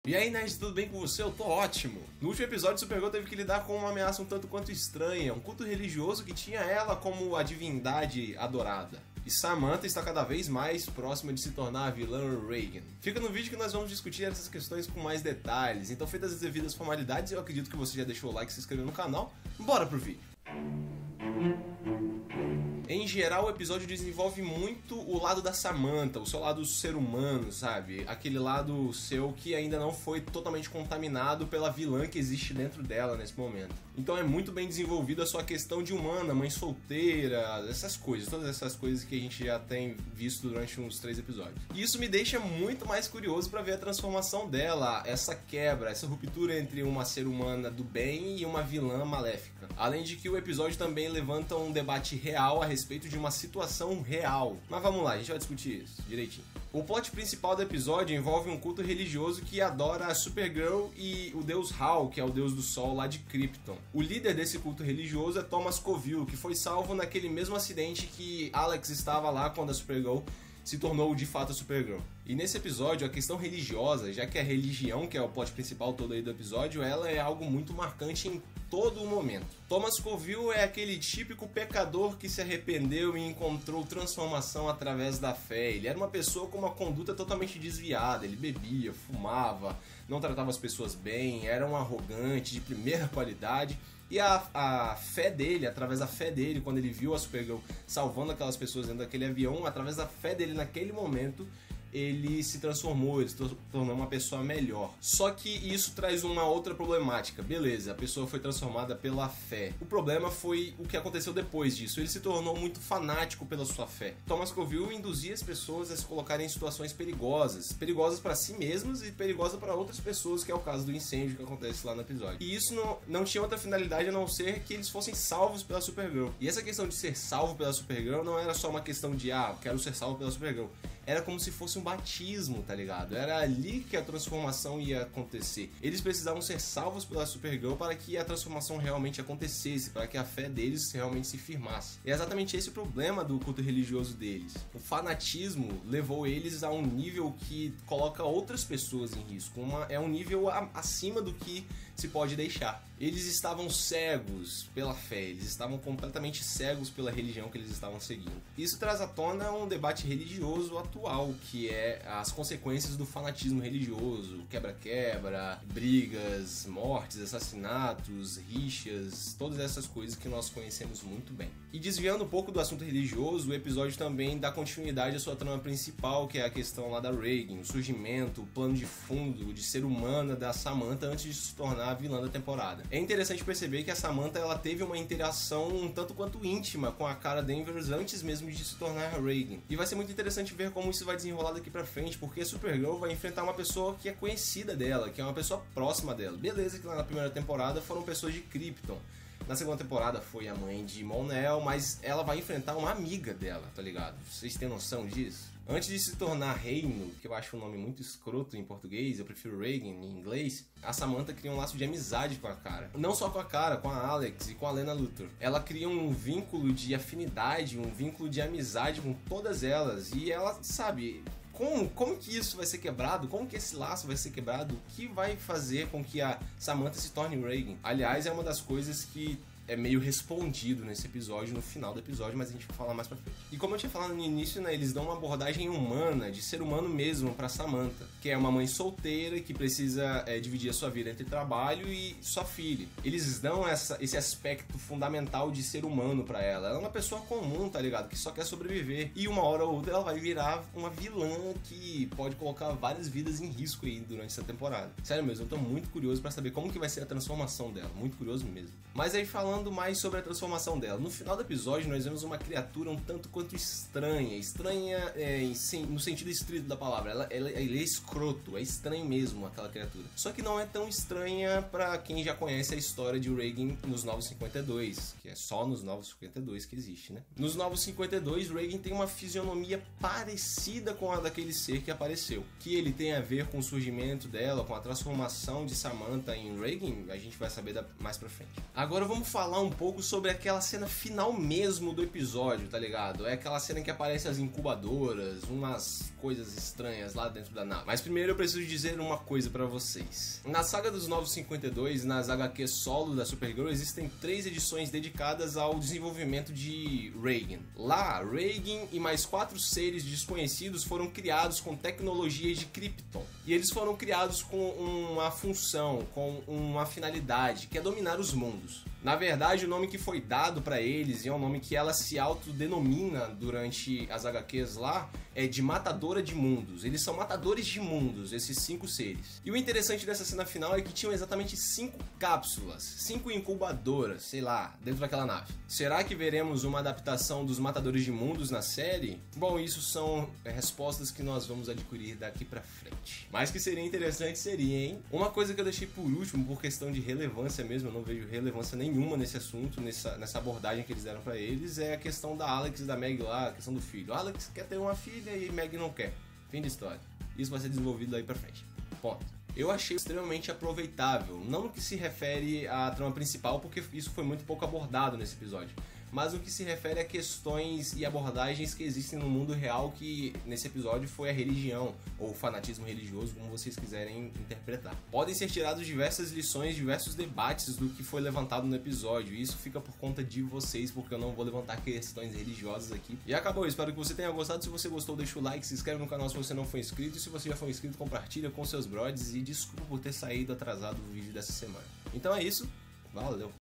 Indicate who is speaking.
Speaker 1: E aí, Nerd, tudo bem com você? Eu tô ótimo! No último episódio, Supergirl teve que lidar com uma ameaça um tanto quanto estranha, um culto religioso que tinha ela como a divindade adorada. E Samantha está cada vez mais próxima de se tornar a vilã Reagan. Fica no vídeo que nós vamos discutir essas questões com mais detalhes, então feitas as devidas formalidades, eu acredito que você já deixou o like e se inscreveu no canal, bora pro vídeo! Em geral, o episódio desenvolve muito o lado da Samantha, o seu lado ser humano, sabe? Aquele lado seu que ainda não foi totalmente contaminado pela vilã que existe dentro dela nesse momento. Então é muito bem desenvolvida a sua questão de humana, mãe solteira, essas coisas, todas essas coisas que a gente já tem visto durante uns 3 episódios. E isso me deixa muito mais curioso pra ver a transformação dela, essa quebra, essa ruptura entre uma ser humana do bem e uma vilã maléfica. Além de que o episódio também levanta um debate real a respeito de uma situação real. Mas vamos lá, a gente vai discutir isso direitinho. O plot principal do episódio envolve um culto religioso que adora a Supergirl e o deus Hal, que é o deus do sol lá de Krypton. O líder desse culto religioso é Thomas Coville, que foi salvo naquele mesmo acidente que Alex estava lá quando a Supergirl se tornou de fato a Supergirl. E nesse episódio, a questão religiosa, já que a religião, que é o plot principal todo aí do episódio, ela é algo muito marcante em todo o momento. Thomas Coville é aquele típico pecador que se arrependeu e encontrou transformação através da fé. Ele era uma pessoa com uma conduta totalmente desviada, ele bebia, fumava, não tratava as pessoas bem, era um arrogante de primeira qualidade. E a fé dele, através da fé dele, quando ele viu a Supergirl salvando aquelas pessoas dentro daquele avião, através da fé dele naquele momento, ele se transformou, ele se tornou uma pessoa melhor. Só que isso traz uma outra problemática. Beleza, a pessoa foi transformada pela fé. O problema foi o que aconteceu depois disso. Ele se tornou muito fanático pela sua fé. Thomas Coville induzia as pessoas a se colocarem em situações perigosas. Perigosas para si mesmas e perigosas para outras pessoas, que é o caso do incêndio que acontece lá no episódio. E isso não tinha outra finalidade a não ser que eles fossem salvos pela Supergirl. E essa questão de ser salvo pela Supergirl não era só uma questão de, quero ser salvo pela Supergirl. Era como se fosse um batismo, tá ligado? Era ali que a transformação ia acontecer. Eles precisavam ser salvos pela Supergirl para que a transformação realmente acontecesse, para que a fé deles realmente se firmasse. E é exatamente esse o problema do culto religioso deles. O fanatismo levou eles a um nível que coloca outras pessoas em risco. É um nível acima do que se pode deixar. Eles estavam cegos pela fé, eles estavam completamente cegos pela religião que eles estavam seguindo. Isso traz à tona um debate religioso atual, que é as consequências do fanatismo religioso, quebra-quebra, brigas, mortes, assassinatos, rixas, todas essas coisas que nós conhecemos muito bem. E desviando um pouco do assunto religioso, o episódio também dá continuidade à sua trama principal, que é a questão lá da Reagan, o surgimento, o plano de fundo de ser humana da Samantha antes de se tornar a vilã da temporada. É interessante perceber que a Samantha ela teve uma interação um tanto quanto íntima com a Kara Danvers antes mesmo de se tornar a Reagan. E vai ser muito interessante ver como isso vai desenrolar daqui pra frente, porque a Supergirl vai enfrentar uma pessoa que é conhecida dela, que é uma pessoa próxima dela. Beleza que lá na primeira temporada foram pessoas de Krypton. Na segunda temporada foi a mãe de Mon-El, mas ela vai enfrentar uma amiga dela, tá ligado? Vocês têm noção disso? Antes de se tornar Reino, que eu acho um nome muito escroto em português, eu prefiro Reagan em inglês, a Samantha cria um laço de amizade com a Kara. Não só com a Kara, com a Alex e com a Lena Luthor. Ela cria um vínculo de afinidade, um vínculo de amizade com todas elas. E ela, sabe, como que isso vai ser quebrado? Como que esse laço vai ser quebrado? O que vai fazer com que a Samantha se torne Reagan? Aliás, é uma das coisas que é meio respondido nesse episódio, no final do episódio, mas a gente vai falar mais pra frente. E como eu tinha falado no início, né, eles dão uma abordagem humana, de ser humano mesmo, pra Samantha, que é uma mãe solteira que precisa dividir a sua vida entre trabalho e sua filha. Eles dão esse aspecto fundamental de ser humano pra ela. Ela é uma pessoa comum, tá ligado? Que só quer sobreviver. E uma hora ou outra ela vai virar uma vilã que pode colocar várias vidas em risco aí durante essa temporada. Sério mesmo, eu tô muito curioso pra saber como que vai ser a transformação dela. Muito curioso mesmo. Mas aí falando mais sobre a transformação dela. No final do episódio nós vemos uma criatura um tanto quanto estranha. Estranha no sentido estrito da palavra. Ele é escroto, é estranho mesmo aquela criatura. Só que não é tão estranha pra quem já conhece a história de Reagan nos Novos 52, que é só nos Novos 52 que existe, né? Nos Novos 52, Reagan tem uma fisionomia parecida com a daquele ser que apareceu. Que ele tem a ver com o surgimento dela, com a transformação de Samantha em Reagan, a gente vai saber mais pra frente. Agora vamos falar falar um pouco sobre aquela cena final mesmo do episódio, tá ligado? É aquela cena que aparecem as incubadoras, umas coisas estranhas lá dentro da nave. Mas primeiro eu preciso dizer uma coisa pra vocês. Na saga dos Novos 52, nas HQ solo da Supergirl, existem 3 edições dedicadas ao desenvolvimento de Reagan. Lá, Reagan e mais 4 seres desconhecidos foram criados com tecnologias de Krypton. E eles foram criados com uma função, com uma finalidade, que é dominar os mundos. Na verdade, o nome que foi dado pra eles, e é um nome que ela se autodenomina durante as HQs lá, é de Matadora de Mundos. Eles são matadores de mundos, esses 5 seres. E o interessante dessa cena final é que tinham exatamente 5 cápsulas, 5 incubadoras, sei lá, dentro daquela nave. Será que veremos uma adaptação dos Matadores de Mundos na série? Bom, isso são respostas que nós vamos adquirir daqui pra frente. Mas que seria interessante seria, hein? Uma coisa que eu deixei por último, por questão de relevância mesmo, eu não vejo relevância nenhuma nesse assunto, nessa abordagem que eles deram pra eles, é a questão da Alex e da Meg lá, a questão do filho. A Alex quer ter uma filha e Meg não quer. Fim de história. Isso vai ser desenvolvido daí pra frente. Ponto. Eu achei extremamente aproveitável, não no que se refere à trama principal, porque isso foi muito pouco abordado nesse episódio, mas no que se refere a questões e abordagens que existem no mundo real, que nesse episódio foi a religião, ou o fanatismo religioso, como vocês quiserem interpretar. Podem ser tiradas diversas lições, diversos debates do que foi levantado no episódio, e isso fica por conta de vocês, porque eu não vou levantar questões religiosas aqui. E acabou, espero que você tenha gostado. Se você gostou, deixa o like, se inscreve no canal se você não for inscrito, e se você já for inscrito, compartilha com seus brothers, e desculpa por ter saído atrasado o vídeo dessa semana. Então é isso, valeu!